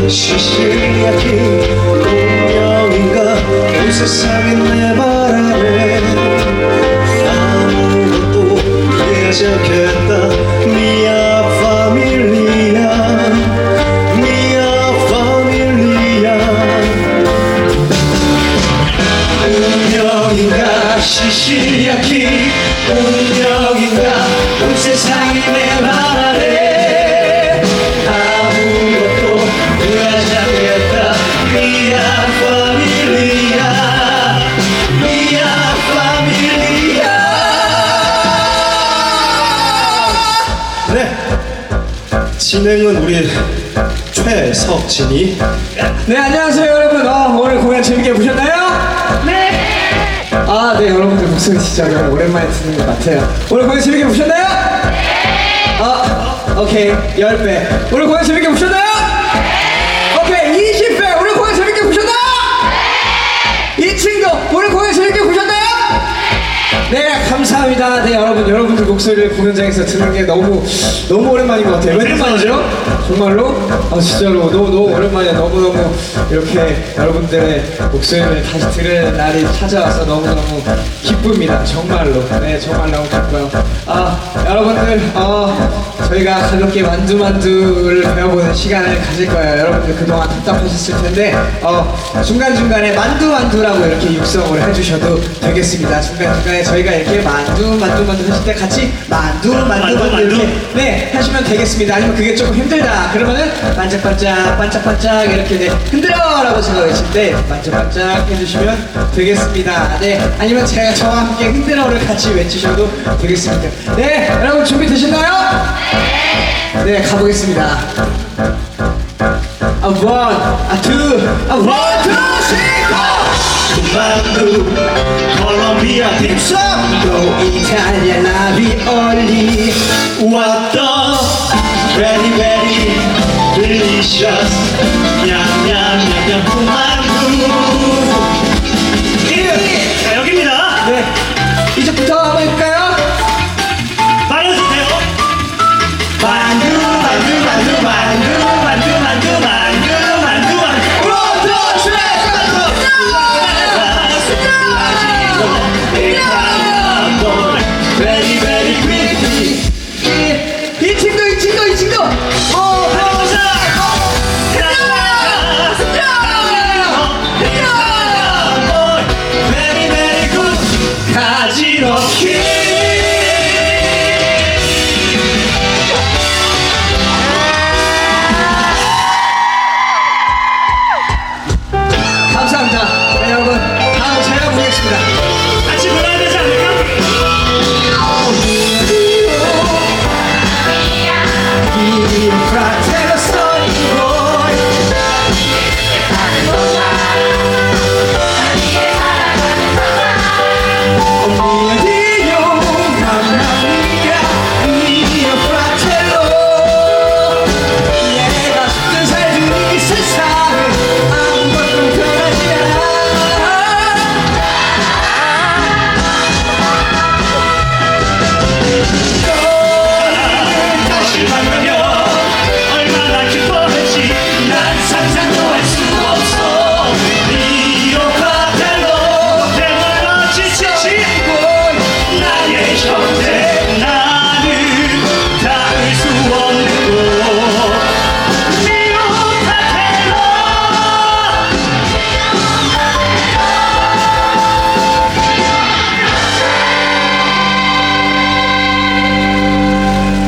시시하기 운명인가 온 세상이 내 말 안에 아무것도 이해하지 않겠다 미아 파밀리아 미아 파밀리아 운명인가 시시하기 운명인가 온 세상이 내 말 안에 진행은 우리 최석진이. 네, 안녕하세요 여러분. 오늘 공연 재밌게 보셨나요? 네. 네, 여러분들 목소리 진짜 오랜만에 듣는 것 같아요. 오늘 공연 재밌게 보셨나요? 네. 오케이, 10배. 오늘 공연 재밌게 보셨나요? 네. 오케이, 20배. 오늘 공연 재밌게 보셨나요? 네. 이 친구, 오늘 공연 재밌게 보셨나요? 네, 감사합니다. 네, 여러분들 목소리를 공연장에서 듣는 게 너무 오랜만인 것 같아요. 몇 년 만이죠? 정말로? 진짜로 너무 오랜만이야. 너무 이렇게 여러분들의 목소리를 다시 들을 날이 찾아와서 너무너무 기쁩니다. 정말로. 네, 정말 너무 기뻐요. 여러분들, 저희가 가볍게 만두를 배워보는 시간을 가질 거예요. 여러분들 그동안 답답하셨을 텐데, 중간중간에 만두라고 이렇게 육성을 해주셔도 되겠습니다. 중간중간에 저희가 이렇게 만두 하실 때 같이 만두 이렇게 네 하시면 되겠습니다. 아니면 그게 조금 힘들다 그러면은 반짝반짝 이렇게 네 흔들어라고 제가 외칠 때 반짝반짝 해주시면 되겠습니다. 네, 아니면 저와 함께 흔들어를 같이 외치셔도 되겠습니다. 네, 여러분 준비되셨나요? 네, 가보겠습니다. One, two, three, go! 만두 콜롬비아 딤섬도 이탈리아 라비올리 왔다 very very delicious 냠냠냠냠 만두. 자, 여기입니다. 네, 이제부터 한번 해볼까요? 말해주세요. 만두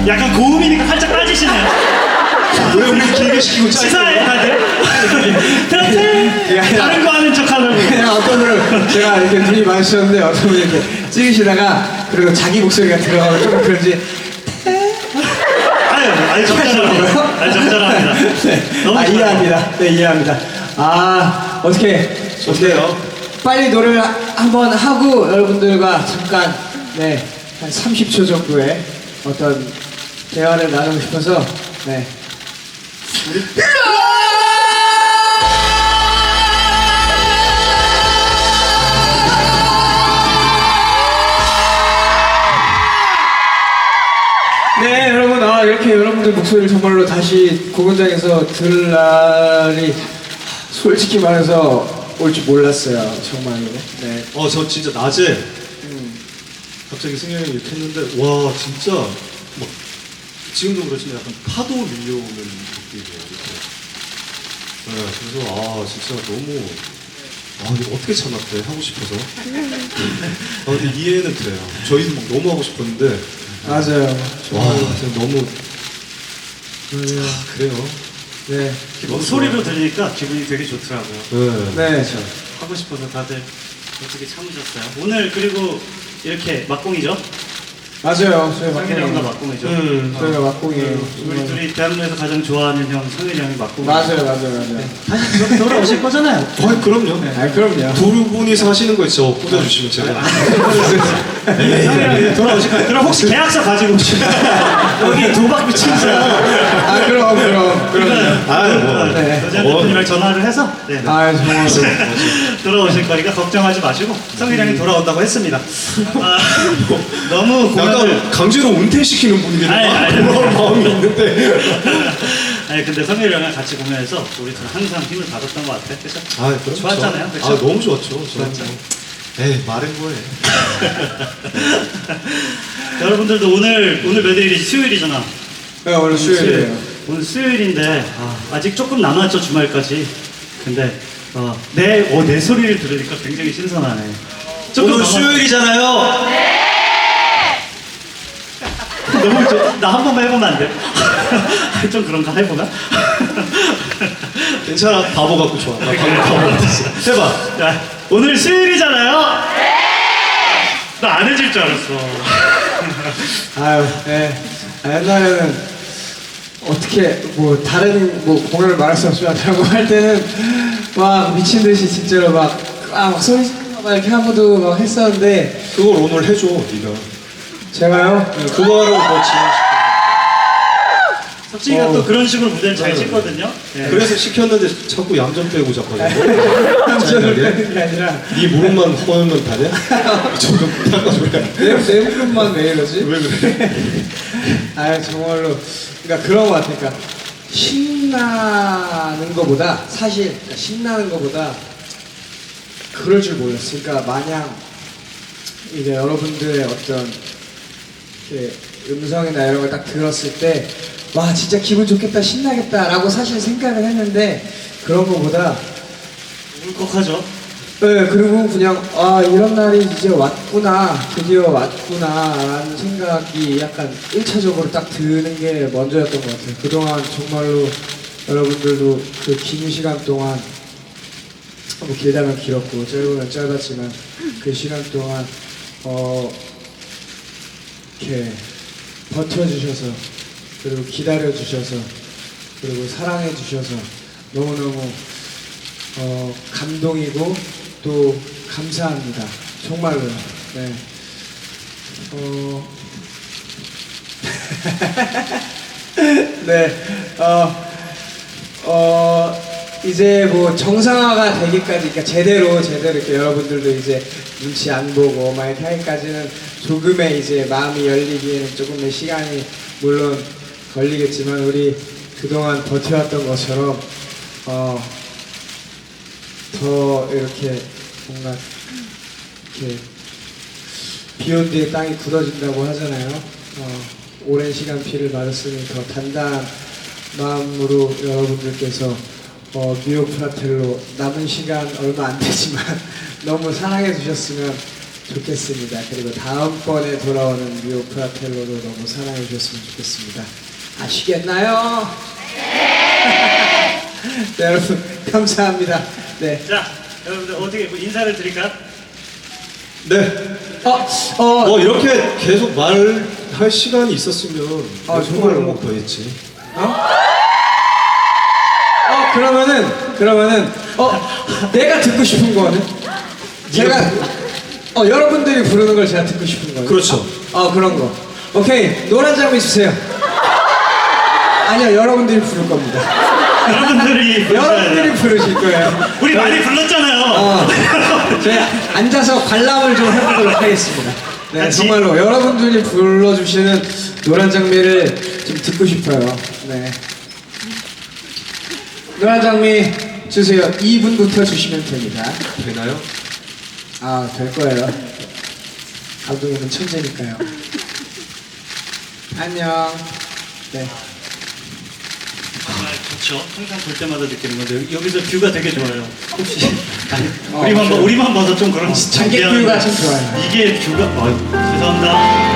약간 고음이니까 살짝 빠지시네요. 왜 우리 길게 시키고 시사해 다들. 야. 다른 거 하는 척 하려고. 그냥 어떤 분은 제가 이렇게 눈이 마주쳤는데 어떤 분이 이렇게 찍으시다가 그리고 자기 목소리가 들어가고 조금 그런지 아유 적절합니다. 적절합니다. 네. 너무 좋아요. 이해합니다. 네, 이해합니다. 어떻게 좋네요. 빨리 노래를 한번 하고 여러분들과 잠깐 네, 한 30초 정도의 어떤 대화를 나누고 싶어서 네. 네, 여러분 이렇게 여러분들 목소리를 정말로 다시 공연장에서 들을 날이 솔직히 말해서 올 줄 몰랐어요. 정말로. 네. 저 진짜 낮에 갑자기 승현이 이렇게 했는데 와 진짜 막 지금도 그렇지만 약간 파도 밀려오는 느낌이에요. 이렇게. 네, 그래서 진짜 너무 이거 어떻게 참았대 하고 싶어서. 근데 이해는 돼요. 저희도 막 너무 하고 싶었는데 맞아요. 와 진짜 너무 그래요. 네. 목소리로 들으니까 기분이 되게 좋더라고요. 네. 네. 하고 싶어서 다들 어떻게 참으셨어요? 오늘 그리고 이렇게 막공이죠? 맞아요. 저희 성일이 형과 막공이에요. 막공이죠? 저희가 막공이에요. 우리 둘이 대한민국에서 가장 좋아하는 형 성일이 형이 막공. 맞아요. 다시 돌아오실 거잖아요. 그럼요. 그럼요. 두 분이서 하시는 거 있죠. 꽂아주시면 제가. 성일이 형이 돌아오실 거예요. 그럼 혹시 계약서 가지고 오시면 여기 도박 미친다. 그럼. 네. 여자분이랑 전화를 해서 정말. 돌아오실 거니까 걱정하지 마시고 성일이 형이 돌아온다고 했습니다. 너무 공연을 약간 강제로 은퇴시키는 분위기는 아니. 그런 마음이 있는데. 아니 근데 성일이 형이랑 같이 공연해서 우리 둘 항상 힘을 받았던 것 같아. 그래서 그렇죠. 좋았잖아요. 그쵸? 너무 좋았죠. 에이 말은 뭐해. 여러분들도 오늘 몇 일이지? 수요일이잖아. 네, 오늘 수요일이에요. 오늘 수요일인데 아직 조금 남았죠 주말까지. 근데 내 소리를 들으니까 굉장히 신선하네. 오늘 수요일이잖아요. 너무 나 한 번만 해보면 안 돼? 좀 그런가 해보나? 괜찮아. 바보 같고 좋아. 나 방금 바보 같았어. 해봐. 야, 오늘 수요일이잖아요. 나 안 해줄 줄 알았어. 네. 옛날에는 어떻게 다른 공연을 말할 수 없지만 다른 거 할 때는 막 미친 듯이 진짜로 막 소리 막 이렇게 하고도 막 했었는데 그걸 오늘 해줘. 네가. 제가요? 그거를 뭐 진행시켜. 석진이가 또 그런 식으로 무대를 잘 찍거든요. 네. 그래서 시켰는데 자꾸 얌전 빼고 자빠져. 저를 빼는 게 아니라 네 무릎만 허우면 다냐? 저좀 닦아줘야. 내 무릎만 왜 이러지? 왜 그래? 정말로 그러니까 그런 거 같아. 그러니까 신나는 거보다 사실 신나는 거보다 그럴 줄 몰랐어. 그러니까 마냥 이제 여러분들의 어떤 이렇게 음성이나 이런 걸 딱 들었을 때 와 진짜 기분 좋겠다 신나겠다라고 사실 생각을 했는데 그런 거보다 울컥하죠. 네 그리고 그냥 이런 날이 이제 왔구나 드디어 왔구나 라는 생각이 약간 1차적으로 딱 드는 게 먼저였던 것 같아요. 그동안 정말로 여러분들도 그 긴 시간 동안 길다면 길었고 짧으면 짧았지만 그 시간 동안 이렇게 버텨주셔서 그리고 기다려주셔서 그리고 사랑해주셔서 너무너무 감동이고 또 감사합니다. 정말로요. 네. 네. 이제 정상화가 되기까지, 그러니까 제대로 이렇게 여러분들도 이제 눈치 안 보고 막 이렇게 하기까지는 조금의 이제 마음이 열리기에는 조금의 시간이 물론 걸리겠지만 우리 그동안 버텨왔던 것처럼 더 이렇게 뭔가 이렇게 비온 뒤에 땅이 굳어진다고 하잖아요. 오랜 시간 피를 받았으니 더 단단한 마음으로 여러분들께서 뉴욕 프라텔로 남은 시간 얼마 안 되지만 너무 사랑해 주셨으면 좋겠습니다. 그리고 다음번에 돌아오는 뉴욕 프라텔로도 너무 사랑해 주셨으면 좋겠습니다. 아시겠나요? 네. 네, 여러분 감사합니다. 네. 자, 여러분들 어떻게 인사를 드릴까요? 네. 이렇게 계속 말할 시간이 있었으면 정말로. 한곡 더 했지. 그러면은 내가 듣고 싶은 거는 제가 여러분들이 부르는 걸 제가 듣고 싶은 거예요. 그렇죠. 그런 거. 오케이 노란 장미 주세요. 아니요 여러분들이 부를 겁니다. 여러분들이 부르실 거예요. 우리 많이 불렀잖아요. 제가 앉아서 관람을 좀 해보도록 하겠습니다. 네, 같이? 정말로 여러분들이 불러주시는 노란 장미를 좀 듣고 싶어요. 네. 노란 장미 주세요. 2분부터 주시면 됩니다. 되나요? 아, 될 거예요. 감독님은 천재니까요. 안녕. 네. 정말 좋죠. 항상 볼 때마다 느끼는 건데 여기서 뷰가 되게 좋아요. 혹시 아니, 맞아요. 우리만 봐서 좀 그런지 참 관객 미안한데 뷰가 참 좋아요. 이게 뷰가 죄송합니다.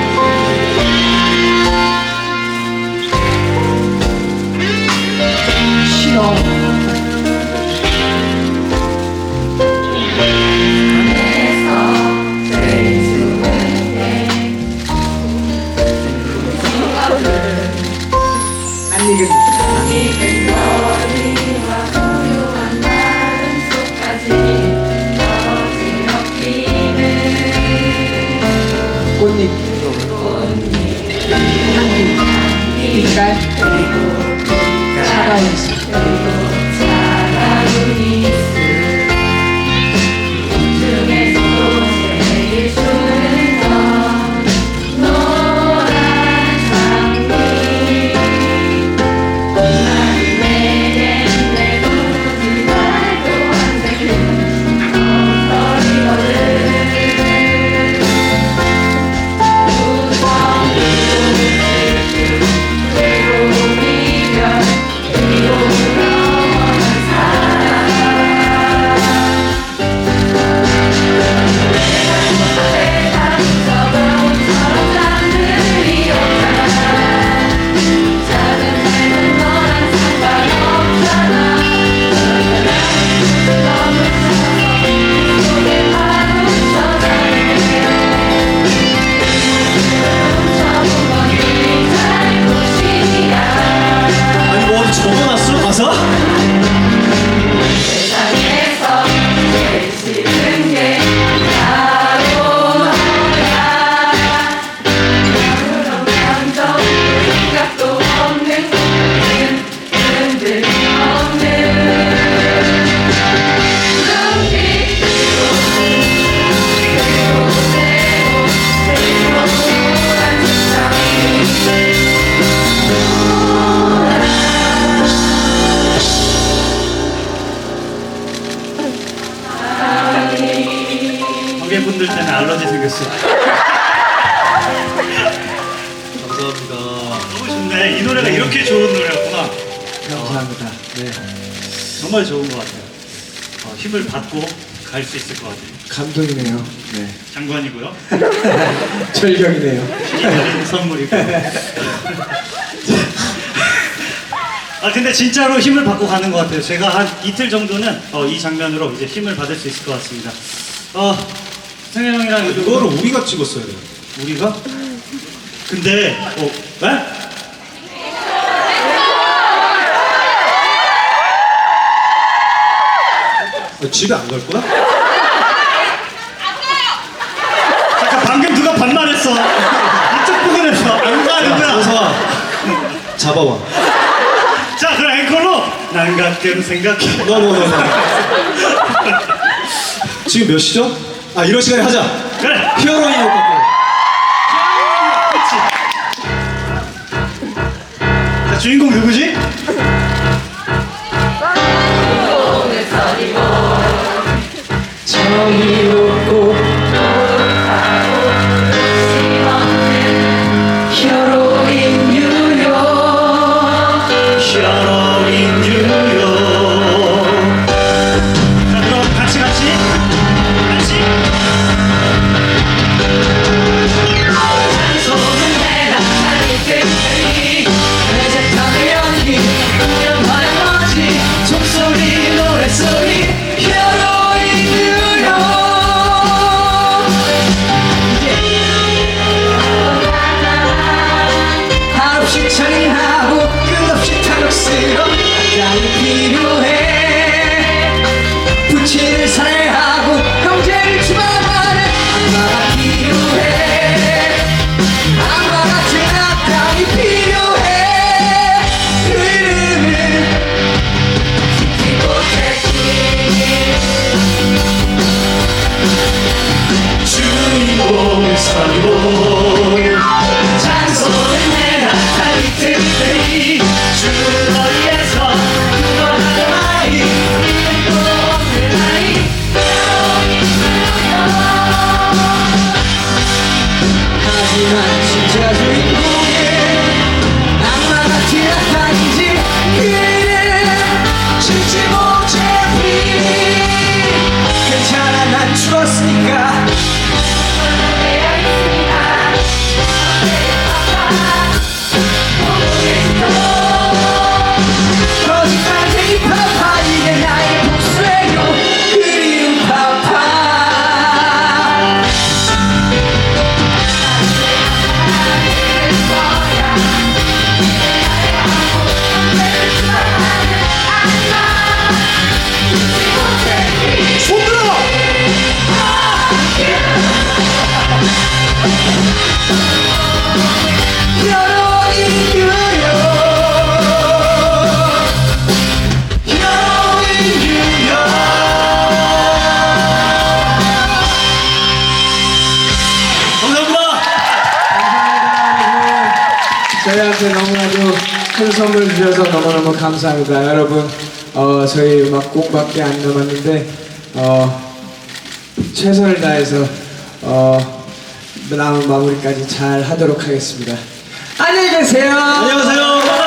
신호. 안 익은 꽃잎. 향기. 빛깔. 차가운 술. 아니 뭐 어디 적어놨어 가사? 관객분들 때문에 알러지 생겼어. 감사합니다. 너무 좋네. 이 노래가 이렇게 좋은 노래였구나. 감사합니다. 네. 정말 좋은 것 같아요. 힘을 받고 갈 수 있을 것 같아요. 감동이네요. 네. 장관이고요. 절경이네요. 이 다른 선물이고. 근데 진짜로 힘을 받고 가는 것 같아요. 제가 한 이틀 정도는 이 장면으로 이제 힘을 받을 수 있을 것 같습니다. 승현 형이랑 이거를 우리가 찍었어야 돼. 우리가? 근데 네? 집에 안 갈 거야? 잠깐 방금 누가 반말했어. 이쪽 부분에서 안 가는 거야. 정서아 잡아와. 자, 그럼 앵콜로 난 가끔 생각해. 너. 지금 몇 시죠? 아 이런 시간에 하자. 그래. 히어로인 효과. 자, 주인공 누구지? 정이 높고 히어로인 뉴욕. 샤로인 뉴욕. 자, 그럼 같이. 손은 내가 하니 끝이 이제 더 연기 저희한테 너무나도 큰 선물 주셔서 너무너무 감사합니다. 여러분, 저희 음악 곡밖에 안 남았는데, 최선을 다해서, 남은 마무리까지 잘 하도록 하겠습니다. 안녕히 계세요. 안녕하세요.